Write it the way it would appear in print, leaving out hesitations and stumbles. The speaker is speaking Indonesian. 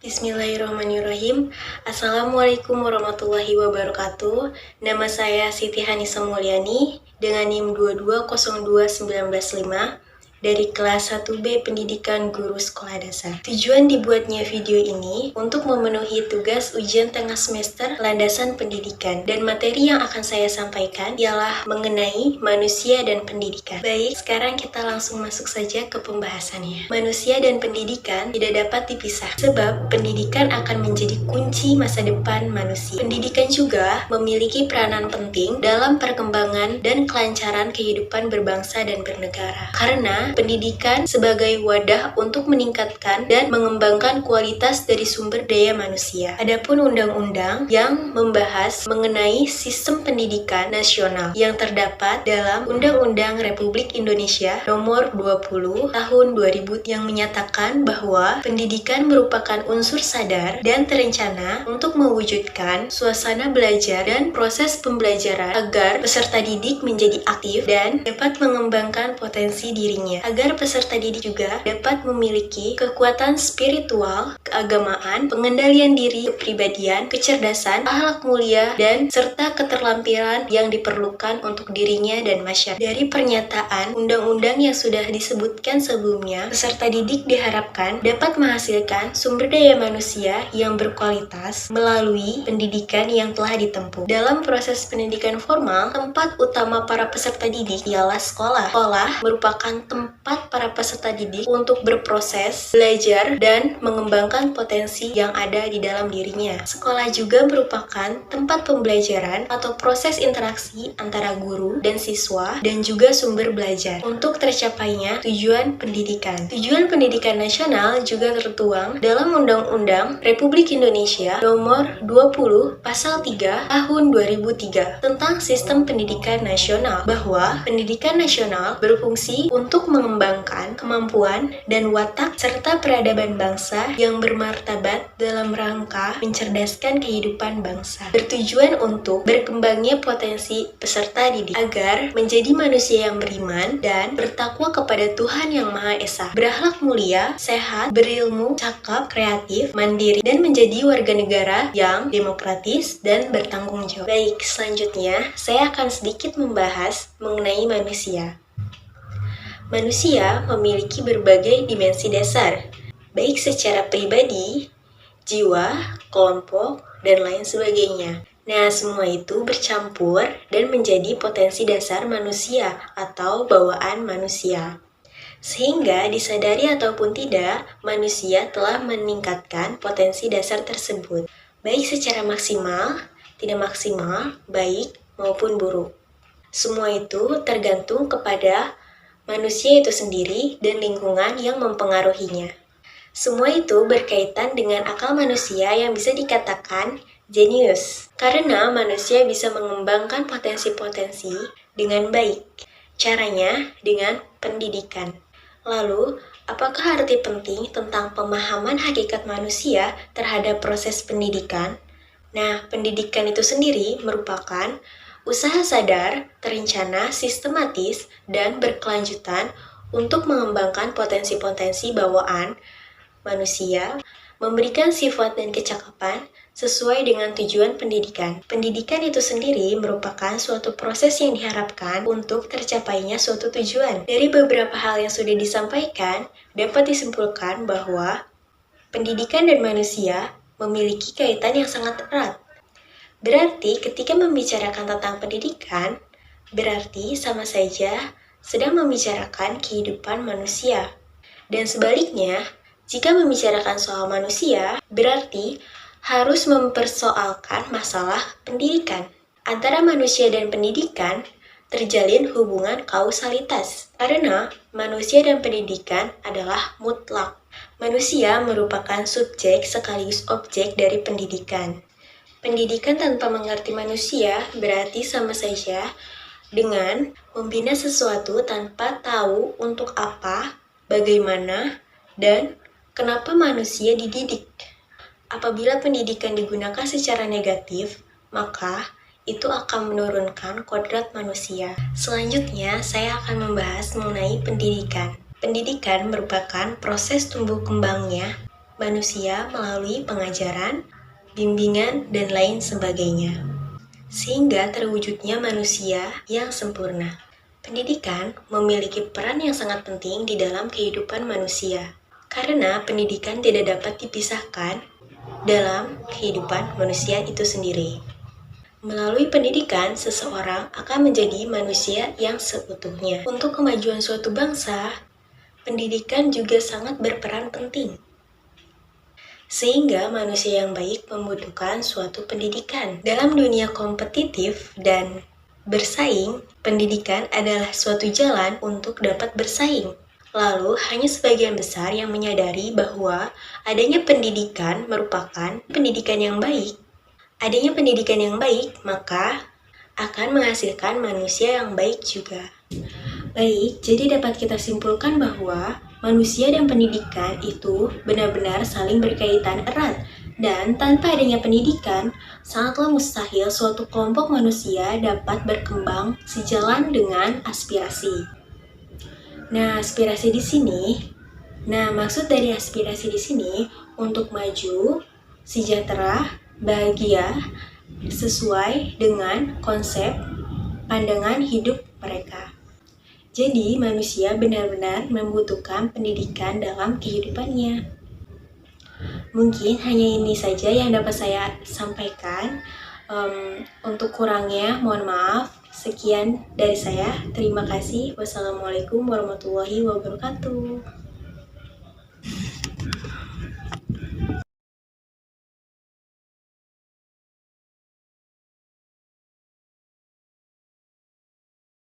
Bismillahirrahmanirrahim. Assalamualaikum warahmatullahi wabarakatuh. Nama saya Siti Hanisa Mulyani dengan NIM 2202915 dari kelas 1B Pendidikan Guru Sekolah Dasar. Tujuan dibuatnya video ini untuk memenuhi tugas ujian tengah semester landasan pendidikan, dan materi yang akan saya sampaikan ialah mengenai manusia dan pendidikan. Baik, sekarang kita langsung masuk saja ke pembahasannya. Manusia dan pendidikan tidak dapat dipisah, sebab pendidikan akan menjadi kunci masa depan manusia. Pendidikan juga memiliki peranan penting dalam perkembangan dan kelancaran kehidupan berbangsa dan bernegara. Karena pendidikan sebagai wadah untuk meningkatkan dan mengembangkan kualitas dari sumber daya manusia. Adapun undang-undang yang membahas mengenai sistem pendidikan nasional yang terdapat dalam Undang-Undang Republik Indonesia Nomor 20 Tahun 2000 yang menyatakan bahwa pendidikan merupakan unsur sadar dan terencana untuk mewujudkan suasana belajar dan proses pembelajaran agar peserta didik menjadi aktif dan dapat mengembangkan potensi dirinya, agar peserta didik juga dapat memiliki kekuatan spiritual, keagamaan, pengendalian diri, kepribadian, kecerdasan, akhlak mulia, dan serta keterampilan yang diperlukan untuk dirinya dan masyarakat. Dari pernyataan undang-undang yang sudah disebutkan sebelumnya, peserta didik diharapkan dapat menghasilkan sumber daya manusia yang berkualitas melalui pendidikan yang telah ditempuh. Dalam proses pendidikan formal, tempat utama para peserta didik ialah sekolah. Sekolah merupakan tempat para peserta didik untuk berproses, belajar, dan mengembangkan potensi yang ada di dalam dirinya. Sekolah juga merupakan tempat pembelajaran atau proses interaksi antara guru dan siswa, dan juga sumber belajar untuk tercapainya tujuan pendidikan. Tujuan pendidikan nasional juga tertuang dalam Undang-Undang Republik Indonesia Nomor 20 Pasal 3 Tahun 2003 tentang Sistem Pendidikan Nasional, bahwa pendidikan nasional berfungsi untuk mengembangkan kemampuan dan watak serta peradaban bangsa yang bermartabat dalam rangka mencerdaskan kehidupan bangsa, bertujuan untuk berkembangnya potensi peserta didik agar menjadi manusia yang beriman dan bertakwa kepada Tuhan Yang Maha Esa, berakhlak mulia, sehat, berilmu, cakap, kreatif, mandiri, dan menjadi warga negara yang demokratis dan bertanggung jawab. Baik, selanjutnya saya akan sedikit membahas mengenai manusia. Manusia memiliki berbagai dimensi dasar, baik secara pribadi, jiwa, kelompok, dan lain sebagainya. Nah, semua itu bercampur dan menjadi potensi dasar manusia atau bawaan manusia. Sehingga disadari ataupun tidak, manusia telah meningkatkan potensi dasar tersebut, baik secara maksimal, tidak maksimal, baik maupun buruk. Semua itu tergantung kepada manusia itu sendiri dan lingkungan yang mempengaruhinya. Semua itu berkaitan dengan akal manusia yang bisa dikatakan jenius, karena manusia bisa mengembangkan potensi-potensi dengan baik. Caranya dengan pendidikan. Lalu, apakah arti penting tentang pemahaman hakikat manusia terhadap proses pendidikan? Nah, pendidikan itu sendiri merupakan usaha sadar, terencana, sistematis, dan berkelanjutan untuk mengembangkan potensi-potensi bawaan manusia, memberikan sifat dan kecakapan sesuai dengan tujuan pendidikan. Pendidikan itu sendiri merupakan suatu proses yang diharapkan untuk tercapainya suatu tujuan. Dari beberapa hal yang sudah disampaikan, dapat disimpulkan bahwa pendidikan dan manusia memiliki kaitan yang sangat erat. Berarti ketika membicarakan tentang pendidikan, berarti sama saja sedang membicarakan kehidupan manusia. Dan sebaliknya, jika membicarakan soal manusia, berarti harus mempersoalkan masalah pendidikan. Antara manusia dan pendidikan terjalin hubungan kausalitas, karena manusia dan pendidikan adalah mutlak. Manusia merupakan subjek sekaligus objek dari pendidikan. Pendidikan tanpa mengerti manusia berarti sama saja dengan membina sesuatu tanpa tahu untuk apa, bagaimana, dan kenapa manusia dididik. Apabila pendidikan digunakan secara negatif, maka itu akan menurunkan kodrat manusia. Selanjutnya, saya akan membahas mengenai pendidikan. Pendidikan merupakan proses tumbuh kembangnya manusia melalui pengajaran, bimbingan, dan lain sebagainya, sehingga terwujudnya manusia yang sempurna. Pendidikan memiliki peran yang sangat penting di dalam kehidupan manusia, karena pendidikan tidak dapat dipisahkan dalam kehidupan manusia itu sendiri. Melalui pendidikan, seseorang akan menjadi manusia yang seutuhnya. Untuk kemajuan suatu bangsa, pendidikan juga sangat berperan penting. Sehingga manusia yang baik membutuhkan suatu pendidikan. Dalam dunia kompetitif dan bersaing, pendidikan adalah suatu jalan untuk dapat bersaing. Lalu, hanya sebagian besar yang menyadari bahwa adanya pendidikan merupakan pendidikan yang baik. Adanya pendidikan yang baik, maka akan menghasilkan manusia yang baik juga. Baik, jadi dapat kita simpulkan bahwa manusia dan pendidikan itu benar-benar saling berkaitan erat. Dan tanpa adanya pendidikan, sangatlah mustahil suatu kelompok manusia dapat berkembang sejalan dengan aspirasi. Maksud dari aspirasi di sini untuk maju, sejahtera, bahagia, sesuai dengan konsep pandangan hidup mereka. Jadi, manusia benar-benar membutuhkan pendidikan dalam kehidupannya. Mungkin hanya ini saja yang dapat saya sampaikan. Untuk kurangnya, mohon maaf. Sekian dari saya. Terima kasih. Wassalamualaikum warahmatullahi wabarakatuh.